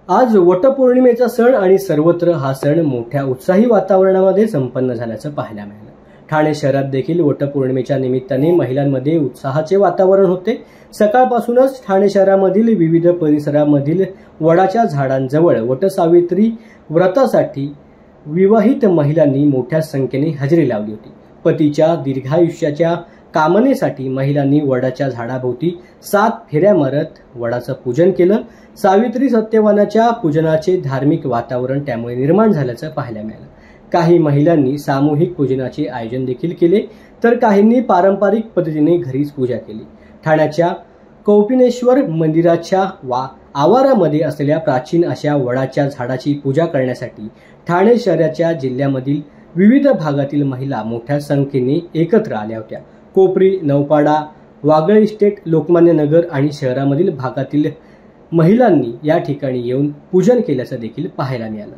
आज वटपौर्णिमेचा सण आणि सर्वत्र हा सण मोठ्या उत्साही वातावरणामध्ये संपन्न झाल्याचं पाहायला मिळालं। ठाणे शहरात देखील वटपौर्णिमेच्या निमित्ताने महिलांमध्ये उत्साहाचे वातावरण होते। सकाळपासूनच ठाणे शहरामधील विविध परिसरामधील वडाच्या झाडांजवळ वटसावित्री व्रतासाठी विवाहित महिलांनी मोठ्या संख्येने हजेरी लावली होती। पतीच्या दीर्घायुष्याच्या कामनेसाठी महिलांनी वडाच्या झाडाभोवती 7 फेऱ्या मारत वडाचं पूजन केलं। सावित्री सत्यवानाच्या पूजनाचे धार्मिक वातावरण त्यामुळे निर्माण झाल्याचं पाहायला मिळालं। काही महिलांनी सामूहिक पूजनाचे आयोजन देखील केले, तर काहींनी पारंपरिक पद्धतीने घरीच पूजा केली। ठाण्याच्या कौपिनेश्वर मंदिराच्या आवारामध्ये असलेल्या प्राचीन अशा वडाच्या झाडाची पूजा करण्यासाठी ठाणे शहराच्या जिल्ह्यामधील विविध भागातील महिला मोठ्या संख्येने एकत्र आल्या होत्या। कोपरी, नौपाडा, वागळे इस्टेट, लोकमान्य नगर आणि शहरामधील भागातील महिलांनी या ठिकाणी येऊन पूजन केल्याचं देखील पाहायला मिळालं।